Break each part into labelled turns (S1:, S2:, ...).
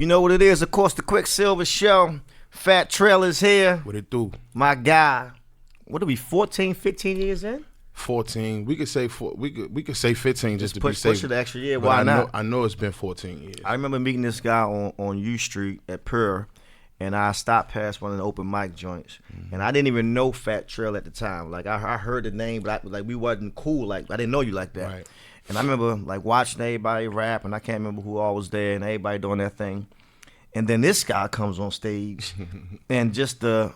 S1: You know what it is? Of course, the Quicksilva show. Fat Trel is here.
S2: What it do?
S1: My guy. What are we, 14, 15 years in?
S2: 14. We could say we could say 15 just to be safe.
S1: Push it an extra year.
S2: But
S1: Why not?
S2: I know it's been 14 years.
S1: I remember meeting this guy on U Street at Purr, and I stopped past one of the open mic joints, and I didn't even know Fat Trel at the time. Like I heard the name, but we wasn't cool. Like I didn't know you like that.
S2: Right.
S1: And I remember like watching everybody rap, and I can't remember who all was there, and everybody doing their thing. And then this guy comes on stage, and just the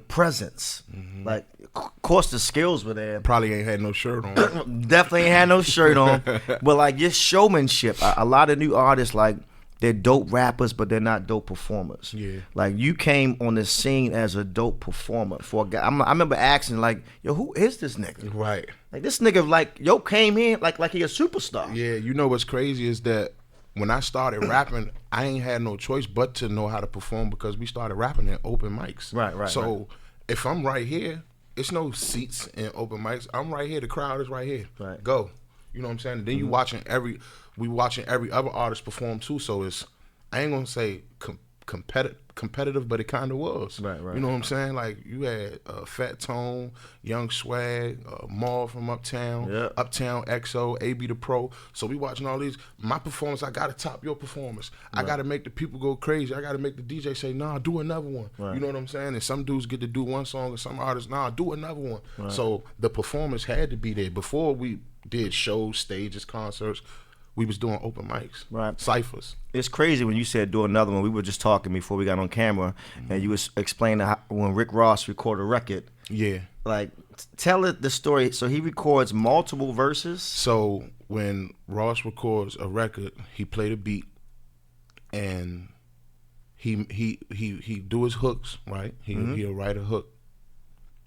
S1: presence, like of course the skills were there.
S2: Probably ain't had no shirt on.
S1: Definitely ain't had no shirt on, but like just showmanship. A lot of new artists, like they're dope rappers, but they're not dope performers.
S2: Yeah.
S1: Like you came on the scene as a dope performer for a guy. I remember asking like, yo, who is this nigga?
S2: Right.
S1: Like this nigga, like yo came in like he a superstar.
S2: Yeah. You know what's crazy is that when I started rapping, I ain't had no choice but to know how to perform because we started rapping at open mics.
S1: Right.
S2: So if I'm right here, it's no seats in open mics. I'm right here. The crowd is right here.
S1: Right.
S2: Go. You know what I'm saying? And then you watching every other artist perform too. So it's, I ain't gonna say competitive, but it kind of was.
S1: Right.
S2: You know what I'm saying? Like you had Fat Tone, Young Swag, Maul from Uptown,
S1: Yep.
S2: Uptown XO, AB the Pro. So we watching all these. My performance, I gotta top your performance. I gotta make the people go crazy. I gotta make the DJ say, nah, do another one.
S1: Right.
S2: You know what I'm saying? And some dudes get to do one song, and some artists, nah, do another one.
S1: Right.
S2: So the performance had to be there. Before we did shows, stages, concerts, we was doing open mics,
S1: Right.
S2: ciphers.
S1: It's crazy when you said do another one. We were just talking before we got on camera, and you was explaining how, when Rick Ross recorded a record.
S2: Yeah.
S1: Like, tell it the story. So he records multiple verses.
S2: So when Ross records a record, he played a beat, and he do his hooks, right? He'll write a hook,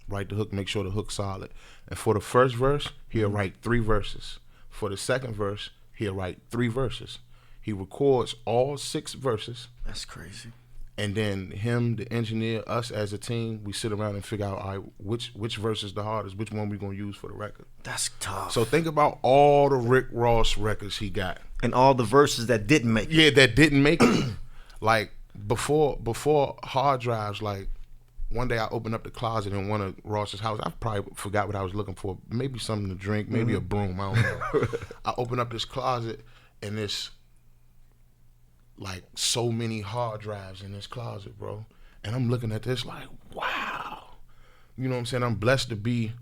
S2: write the hook, make sure the hook's solid. And for the first verse, he'll write 3 verses. For the second verse, he'll write 3 verses. He records all 6 verses.
S1: That's crazy.
S2: And then him, the engineer, us as a team, we sit around and figure out, all right, which verse is the hardest, which one we gonna use for the record.
S1: That's tough.
S2: So think about all the Rick Ross records he got.
S1: And all the verses that didn't make it.
S2: Yeah, that didn't make it. Like before hard drives, like one day I opened up the closet in one of Ross's house. I probably forgot what I was looking for. Maybe something to drink, maybe a broom, I don't know. I opened up this closet and there's like so many hard drives in this closet, bro. And I'm looking at this like, wow. You know what I'm saying? I'm blessed to be,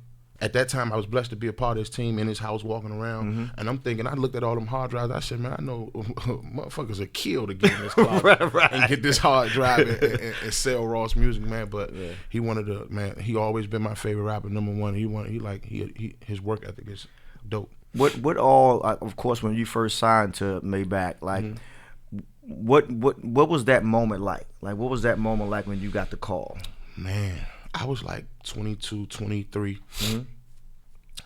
S2: at that time I was blessed to be a part of his team in his house walking around. And I'm thinking, I looked at all them hard drives, I said, man, I know motherfuckers are killed to get in this closet and get this hard drive and sell Ross music, man. But he wanted to, man, he always been my favorite rapper, #1. His work ethic is dope.
S1: What all, of course, when you first signed to Maybach, like, what was that moment like? Like, what was that moment like when you got the call?
S2: Man, I was like 22, 23.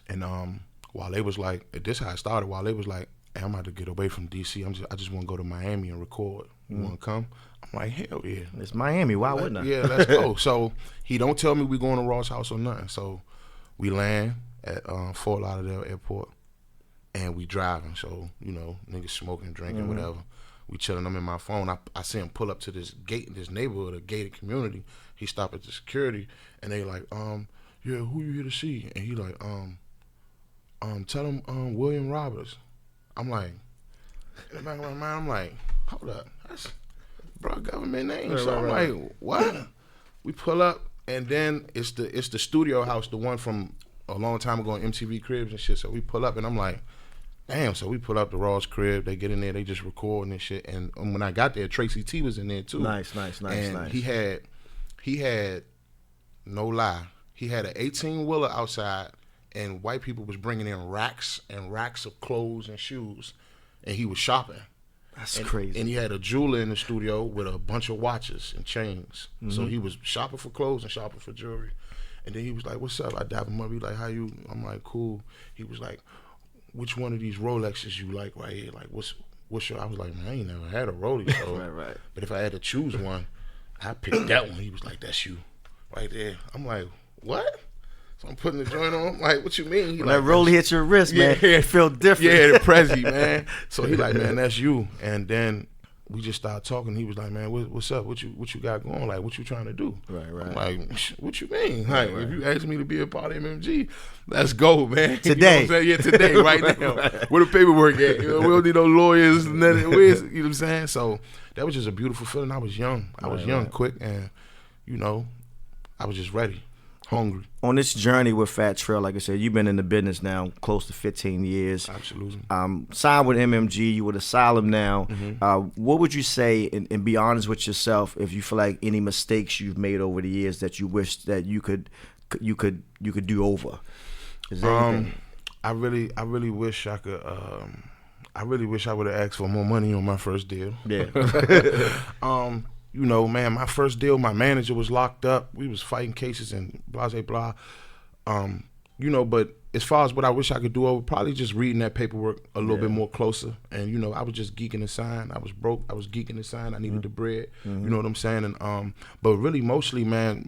S2: And while they was like, this is how it started, while they was like, hey, I'm about to get away from DC. I just want to go to Miami and record. You want to come? I'm like, hell yeah.
S1: It's Miami. Why wouldn't I?
S2: Yeah, let's go. So he don't tell me we going to Ross house or nothing. So we land at Fort Lauderdale Airport and we driving. So, you know, niggas smoking, drinking, whatever. We chilling. I'm in my phone. I see him pull up to this gate in this neighborhood, a gated community. He stopped at the security, and they like, yeah, who you here to see? And he like, tell him William Roberts. I'm like, in the back of my mind, I'm like, hold up, that's bro government name. So I'm like, what? We pull up, and then it's the studio house, the one from a long time ago on MTV Cribs and shit. So we pull up, and I'm like, damn. So we pull up the Ross crib. They get in there. They just recording and shit. And when I got there, Tracy T was in there too.
S1: Nice.
S2: And he had no lie. He had an 18-wheeler outside, and white people was bringing in racks and racks of clothes and shoes, and he was shopping.
S1: That's crazy.
S2: And he had a jeweler in the studio with a bunch of watches and chains. So he was shopping for clothes and shopping for jewelry. And then he was like, "What's up?" I dap him up. He like, "How you?" I'm like, "Cool." He was like, "Which one of these Rolexes you like right here? Like, what's your?" I was like, "Man, I ain't never had a Rolex, so
S1: Right.
S2: But if I had to choose one, I picked that one." He was like, "That's you, right there." I'm like, "What?" So I'm putting the joint on. I'm like, "What you mean?" He
S1: When
S2: like,
S1: that Rollie hits your wrist, man, it feel different.
S2: Yeah, the Prezi, man. So he like, "Man, that's you." And then we just started talking. He was like, man, what's up? What you got going? Like, what you trying to do?
S1: Right.
S2: I'm like, what you mean? Like, if you ask me to be a part of MMG, let's go, man.
S1: Today.
S2: You know what I'm saying? Yeah, today, right now. Where the paperwork at? You know, we don't need no lawyers. Nothing. You know what I'm saying? So that was just a beautiful feeling. I was young. I was young, quick, and, you know, I was just ready. Hungry.
S1: On this journey with Fat Trel, like I said, you've been in the business now close to 15 years.
S2: Absolutely.
S1: Signed with MMG, you with Asylum now.
S2: Mm-hmm.
S1: What would you say, and be honest with yourself, if you feel like any mistakes you've made over the years that you wish that you could do over? Is there anything?
S2: I really wish I could. I really wish I would have asked for more money on my first deal.
S1: Yeah.
S2: You know, man, my first deal, my manager was locked up. We was fighting cases and blah, blah, blah. You know, but as far as what I wish I could do over, probably just reading that paperwork a little bit more closer. And, you know, I was just geeking the sign. I was broke. I was geeking the sign. I needed the bread. You know what I'm saying? And but really, mostly, man,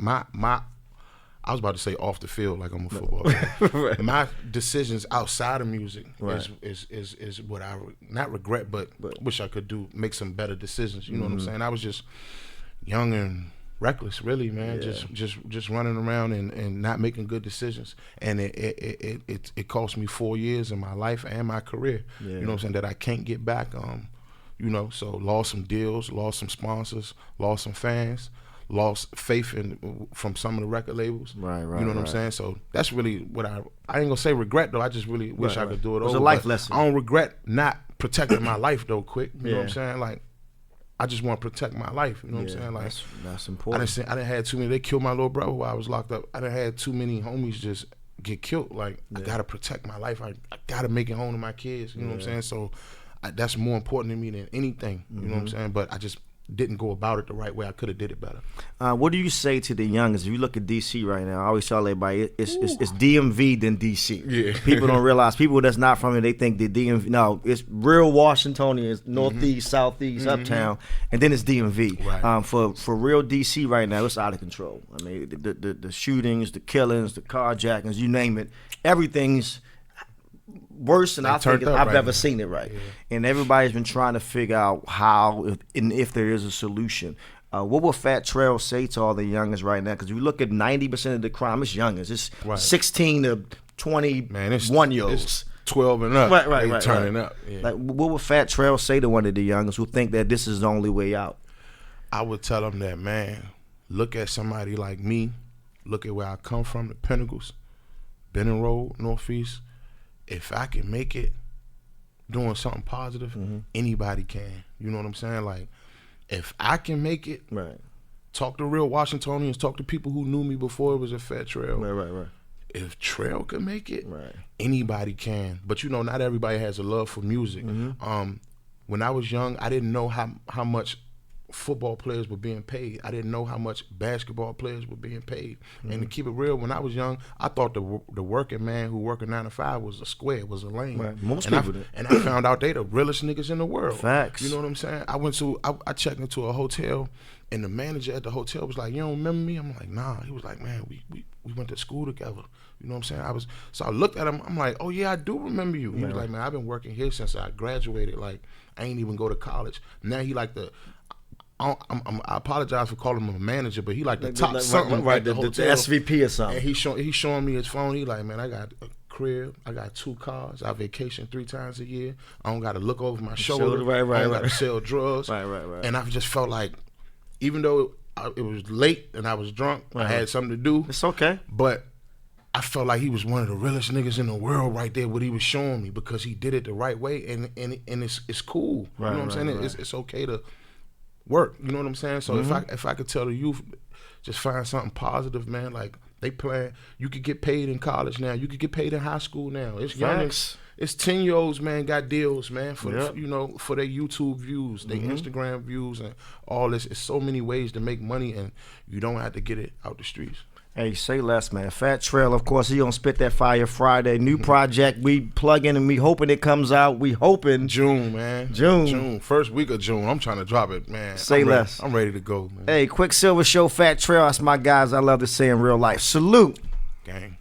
S2: I was about to say off the field like I'm a football player.
S1: Right.
S2: My decisions outside of music
S1: Right.
S2: is what I not regret, but wish I could do, make some better decisions. You know what I'm saying? I was just young and reckless, really, man.
S1: Yeah.
S2: Just running around and not making good decisions, and it cost me 4 years of my life and my career.
S1: Yeah.
S2: You know what I'm saying? That I can't get back. You know, so lost some deals, lost some sponsors, lost some fans. Lost faith from some of the record labels.
S1: Right.
S2: You know what I'm saying? So that's really what I ain't gonna say regret though. I just really wish I could do it over.
S1: It was a life lesson.
S2: I don't regret not protecting my life though. Quick, you know what I'm
S1: Yeah.
S2: saying? Like, I just want to protect my life. You know what I'm saying? Like,
S1: that's
S2: I
S1: important.
S2: didn't have too many. They killed my little brother while I was locked up. I didn't have too many homies just get killed. Like, I gotta protect my life. I gotta make it home to my kids. You know what I'm saying? So that's more important to me than anything. You know what I'm saying? But I just didn't go about it the right way. I could have did it better.
S1: What do you say to the youngest? If you look at DC right now, I always tell everybody it's DMV than DC.
S2: Yeah.
S1: People don't realize, people that's not from it, they think the DMV. No, it's real Washingtonians, Northeast, Southeast, Uptown, and then it's DMV.
S2: Right.
S1: For real DC right now, it's out of control. I mean, the shootings, the killings, the carjackings, you name it, everything's worse than I think I've ever seen it. Right. Yeah. And everybody's been trying to figure out how, if there is a solution. What will Fat Trel say to all the youngers right now? Because you look at 90% of the crime, it's youngers. It's 16 to 21 year olds.
S2: It's 12 and up. Right. Turning up. Yeah.
S1: Like, what would Fat Trel say to one of the youngers who think that this is the only way out?
S2: I would tell them that, man, look at somebody like me. Look at where I come from, the Pinnacles, Benning Road, Northeast. If I can make it doing something positive, anybody can. You know what I'm saying? Like, if I can make it, talk to real Washingtonians, talk to people who knew me before it was a Fat Trel.
S1: Right.
S2: If Trel can make it, anybody can. But, you know, not everybody has a love for music. When I was young, I didn't know how much football players were being paid. I didn't know how much basketball players were being paid. And to keep it real, when I was young, I thought the working man who worked a 9 to 5 was a square, was a lame.
S1: Right. Most people did.
S2: And I found out they the realest niggas in the world.
S1: Facts.
S2: You know what I'm saying? I checked into a hotel, and the manager at the hotel was like, "You don't remember me?" I'm like, "Nah." He was like, "Man, we went to school together." You know what I'm saying? So I looked at him. I'm like, "Oh yeah, I do remember you." He was like, "Man, I've been working here since I graduated. Like, I ain't even go to college." Now he like the I apologize for calling him a manager, but he like the top something
S1: right,
S2: the
S1: SVP or something.
S2: And he's showing me his phone. He like, man, I got a crib, I got 2 cars, I vacation 3 times a year. I don't got to look over my shoulder. I don't got to sell drugs.
S1: Right.
S2: And I've just felt like, even though it was late and I was drunk, I had something to do.
S1: It's okay.
S2: But I felt like he was one of the realest niggas in the world right there, what he was showing me, because he did it the right way, and it's cool. You know what I'm saying?
S1: Right.
S2: It's okay to work. You know what I'm saying? So if I could tell the youth, just find something positive, man. Like, they plan. You could get paid in college now. You could get paid in high school now. It's young. It's 10-year-olds, man, got deals, man, for for their YouTube views, their Instagram views, and all this. It's so many ways to make money, and you don't have to get it out the streets.
S1: Hey, say less, man. Fat Trel, of course, he gonna spit that fire Friday. New project, we plug in and we hoping it comes out. We hoping
S2: June, man.
S1: June.
S2: First week of June. I'm trying to drop it, man.
S1: Say less.
S2: I'm ready to go, man.
S1: Hey, Quicksilva Show, Fat Trel. That's my guys. I love to say in real life. Salute.
S2: Gang.